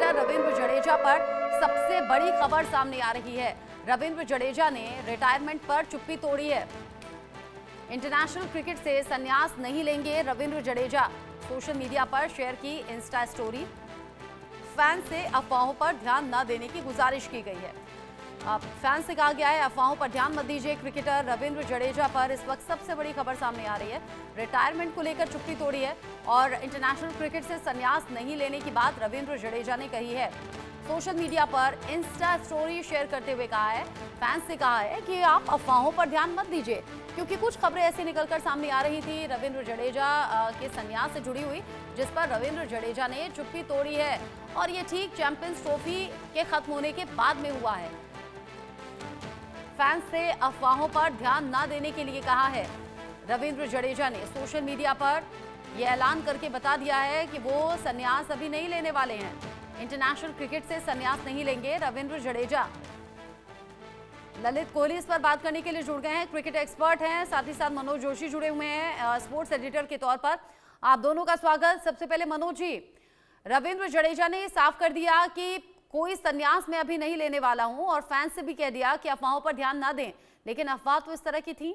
Cricketer Ravindra Jadeja पर सबसे बड़ी खबर सामने आ रही है। रविंद्र जडेजा ने रिटायरमेंट पर चुप्पी तोड़ी है। इंटरनेशनल क्रिकेट से संन्यास नहीं लेंगे रविंद्र जडेजा। सोशल मीडिया पर शेयर की इंस्टा स्टोरी। फैन से अफवाहों पर ध्यान न देने की गुजारिश की गई है। फैन से कहा गया है अफवाहों पर ध्यान मत दीजिए। क्रिकेटर रविंद्र जडेजा पर इस वक्त सबसे बड़ी खबर सामने आ रही है। रिटायरमेंट को लेकर चुप्पी तोड़ी है और इंटरनेशनल क्रिकेट से संन्यास नहीं लेने की बात रविंद्र जडेजा ने कही है। सोशल मीडिया पर इंस्टा स्टोरी शेयर करते हुए कहा है, फैंस से कहा है कि आप अफवाहों पर ध्यान मत दीजिए, क्योंकि कुछ खबरें ऐसी निकलकर सामने आ रही थी रविंद्र जडेजा के संन्यास से जुड़ी हुई, जिस पर रविंद्र जडेजा ने चुप्पी तोड़ी है और ये ठीक चैंपियंस ट्रॉफी के खत्म होने के बाद में हुआ है। फैंस से अफवाहों पर ध्यान न देने के लिए कहा है। रविंद्र जडेजा ने सोशल मीडिया पर यह ऐलान करके बता दिया है कि वो संन्यास अभी नहीं लेने वाले हैं। इंटरनेशनल क्रिकेट से संन्यास नहीं लेंगे रविंद्र जडेजा। ललित कोहली इस पर बात करने के लिए जुड़ गए हैं, क्रिकेट एक्सपर्ट हैं, साथ ही साथ मनोज जोशी जुड़े हुए हैं स्पोर्ट्स एडिटर के तौर पर। आप दोनों का स्वागत। सबसे पहले मनोज जी, रविंद्र जडेजा ने साफ कर दिया कि कोई संन्यास मैं अभी नहीं लेने वाला हूं और फैंस से भी कह दिया कि अफवाहों पर ध्यान ना दें, लेकिन अफवाह तो इस तरह की थी।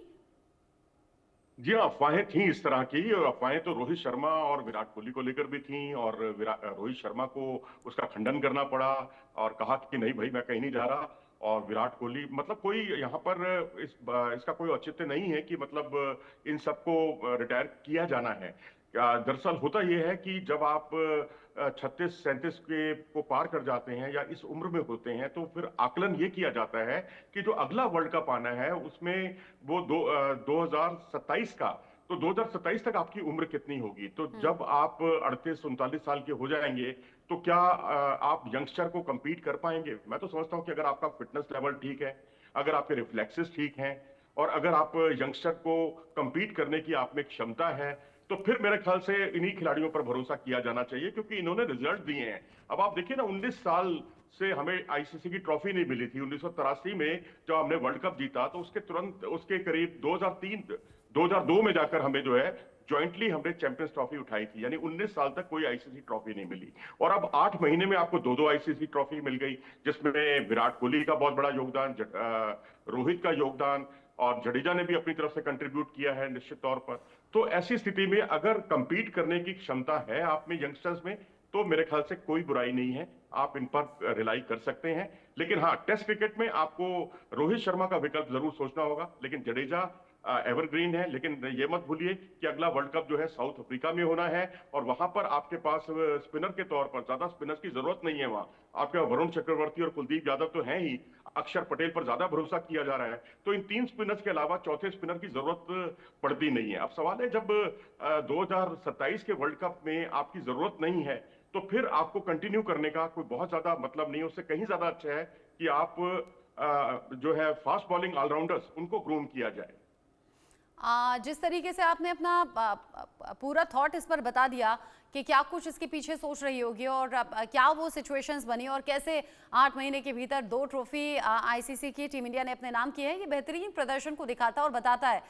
जी हाँ, अफवाहें थी इस तरह की, और अफवाहें तो रोहित शर्मा और विराट कोहली को लेकर भी थी, और रोहित शर्मा को उसका खंडन करना पड़ा और कहा कि नहीं भाई मैं कहीं नहीं जा रहा। और विराट कोहली मतलब कोई यहाँ पर इसका कोई औचित्य नहीं है कि मतलब इन सबको रिटायर किया जाना है। दरअसल होता यह है कि जब आप 36-37 के को पार कर जाते हैं या इस उम्र में होते हैं, तो फिर आकलन ये किया जाता है कि जो अगला वर्ल्ड कप आना है उसमें वो 2027 का, तो 2027 तक आपकी उम्र कितनी होगी। तो जब आप 38-39 साल के हो जाएंगे तो क्या आप यंगस्टर को compete कर पाएंगे? मैं तो समझता हूं कि अगर आपका फिटनेस लेवल ठीक है, अगर आपके रिफ्लेक्सेस ठीक हैं, और अगर आप यंगस्टर को compete करने की आप में क्षमता है, तो फिर मेरे ख्याल से इन्हीं खिलाड़ियों पर भरोसा किया जाना चाहिए, क्योंकि इन्होंने रिजल्ट दिए हैं। अब आप देखिए ना, 19 साल से हमें आईसीसी की ट्रॉफी नहीं मिली थी। 1983 में जब हमने वर्ल्ड कप जीता, तो उसके तुरंत उसके करीब 2002 में जाकर हमें जो है ज्वाइंटली हमने चैंपियंस ट्रॉफी उठाई थी। यानी 19 साल तक कोई आईसीसी ट्रॉफी नहीं मिली, और अब 8 महीने में आपको दो आईसीसी ट्रॉफी मिल गई, जिसमें विराट कोहली का बहुत बड़ा योगदान, रोहित का योगदान, और जडेजा ने भी अपनी तरफ से कंट्रीब्यूट किया है निश्चित तौर पर। तो ऐसी स्थिति में अगर कंपीट करने की क्षमता है आप में, यंगस्टर्स में, तो मेरे ख्याल से कोई बुराई नहीं है, आप इन पर रिलाई कर सकते हैं। लेकिन हाँ, टेस्ट क्रिकेट में आपको रोहित शर्मा का विकल्प जरूर सोचना होगा, लेकिन जडेजा एवरग्रीन है। लेकिन ये मत भूलिए कि अगला वर्ल्ड कप जो है साउथ अफ्रीका में होना है, और वहां पर आपके पास स्पिनर के तौर पर ज्यादा स्पिनर्स की जरूरत नहीं है। वहां आपके वरुण चक्रवर्ती और कुलदीप यादव तो हैं ही, अक्षर पटेल पर ज्यादा भरोसा किया जा रहा है। तो इन 3 स्पिनर्स के अलावा चौथे स्पिनर की जरूरत पड़ती नहीं है। अब सवाल है, जब 2027 के वर्ल्ड कप में आपकी जरूरत नहीं है, तो फिर आपको कंटिन्यू करने का कोई बहुत ज्यादा मतलब नहीं है। उससे कहीं ज्यादा अच्छा है कि आप जो है फास्ट बॉलिंग ऑलराउंडर्स उनको ग्रूम किया जाए। जिस तरीके से आपने अपना पूरा थॉट इस पर बता दिया कि क्या कुछ इसके पीछे सोच रही होगी और क्या वो सिचुएशंस बनी और कैसे 8 महीने के भीतर 2 ट्रॉफी आईसीसी की टीम इंडिया ने अपने नाम की है, ये बेहतरीन प्रदर्शन को दिखाता और बताता है।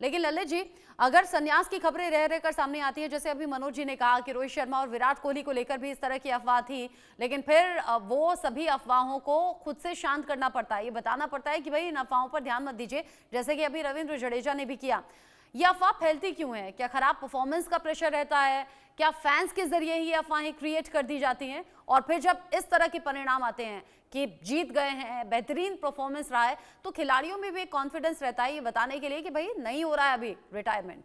लेकिन ललित जी, अगर संन्यास की खबरें रह रहकर सामने आती है, जैसे अभी मनोज जी ने कहा कि रोहित शर्मा और विराट कोहली को लेकर भी इस तरह की अफवाह थी, लेकिन फिर वो सभी अफवाहों को खुद से शांत करना पड़ता है, ये बताना पड़ता है कि भाई इन अफवाहों पर ध्यान मत दीजिए, जैसे कि अभी रविंद्र जडेजा ने भी किया। ये अफवाह फैलती क्यों है? क्या खराब परफॉर्मेंस का प्रेशर रहता है? क्या फैंस के जरिए ही अफवाहें क्रिएट कर दी जाती हैं? और फिर जब इस तरह के परिणाम आते हैं कि जीत गए हैं, बेहतरीन परफॉर्मेंस रहा है, तो खिलाड़ियों में भी एक कॉन्फिडेंस रहता है ये बताने के लिए कि भाई नहीं हो रहा है अभी रिटायरमेंट।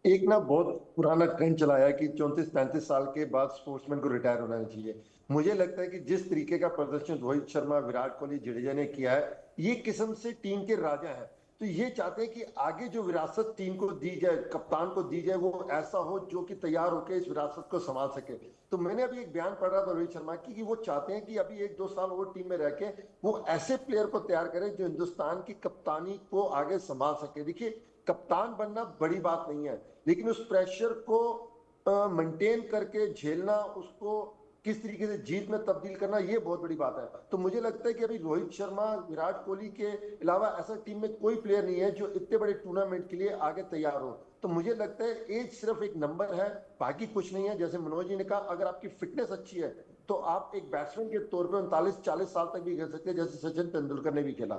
एक ना बहुत पुराना ट्रेंड चला है कि 34-35 साल के बाद स्पोर्ट्समैन को रिटायर होना चाहिए। मुझे लगता है कि जिस तरीके का प्रदर्शन रोहित शर्मा, विराट कोहली, जडेजा ने किया है, ये किस्म से टीम के राजा है। तो ये चाहते हैं कि आगे जो विरासत टीम को दी जाए, कप्तान को दी जाए, वो ऐसा हो जो कि तैयार होकर इस विरासत को संभाल सके। तो मैंने अभी एक बयान पढ़ रहा था रोहित शर्मा की कि वो चाहते हैं कि अभी 1-2 साल वो टीम में रह के वो ऐसे प्लेयर को तैयार करें जो हिंदुस्तान की कप्तानी को आगे संभाल सके। देखिए, कप्तान बनना बड़ी बात नहीं है, लेकिन उस प्रेशर को मेंटेन करके झेलना, उसको किस तरीके से जीत में तब्दील करना, ये बहुत बड़ी बात है। तो मुझे लगता है कि अभी रोहित शर्मा, विराट कोहली के अलावा ऐसा टीम में कोई प्लेयर नहीं है जो इतने बड़े टूर्नामेंट के लिए आगे तैयार हो। तो मुझे लगता है एज सिर्फ एक नंबर है, बाकी कुछ नहीं है। जैसे मनोज जी ने कहा, अगर आपकी फिटनेस अच्छी है तो आप एक बैट्समैन के तौर पे 39-40 साल तक भी खेल सकते हैं, जैसे सचिन तेंदुलकर ने भी खेला।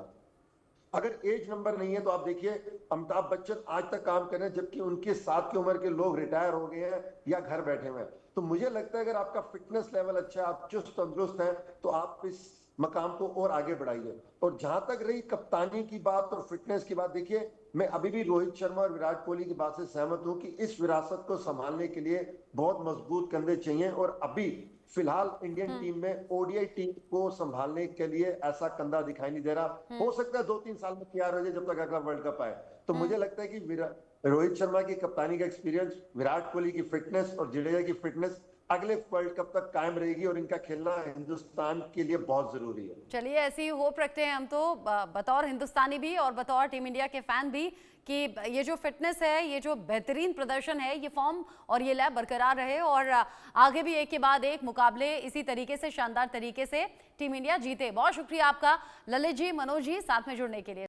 अगर एज नंबर नहीं है तो आप देखिए अमिताभ बच्चन आज तक काम कर रहे हैं, जबकि उनके साथ की उम्र के लोग रिटायर हो गए हैं या घर बैठे हुए हैं। तो मुझे लगता है अगर आपका फिटनेस लेवल अच्छा है, आप चुस्त तंदुरुस्त हैं, तो आप इस मकाम को और आगे बढ़ाइए। और जहां तक रही कप्तानी की बात और फिटनेस की बात, देखिए मैं अभी भी रोहित शर्मा और विराट कोहली की बात से सहमत हूं कि इस विरासत को संभालने के लिए बहुत मजबूत कंधे चाहिए। और अभी फिलहाल इंडियन टीम में ओडीआई टीम को संभालने के लिए ऐसा कंधा दिखाई नहीं दे रहा। हो सकता है 2-3 साल में तैयार हो जाए, जब तक अगला वर्ल्ड कप आए। तो मुझे लगता है कि रोहित शर्मा की कप्तानी का एक्सपीरियंस, विराट कोहली की फिटनेस और जडेजा की फिटनेस अगले वर्ल्ड कप तक कायम रहेगी, और इनका खेलना हिंदुस्तान के लिए बहुत जरूरी है। चलिए, ऐसी ही होप रखते हैं हम तो बतौर हिंदुस्तानी भी और बतौर टीम इंडिया के फैन भी, कि ये जो फिटनेस है, ये जो बेहतरीन प्रदर्शन है, ये फॉर्म और ये लैब बरकरार रहे और आगे भी एक के बाद एक मुकाबले इसी तरीके से, शानदार तरीके से टीम इंडिया जीते। बहुत शुक्रिया आपका ललित जी, मनोज जी, साथ में जुड़ने के लिए।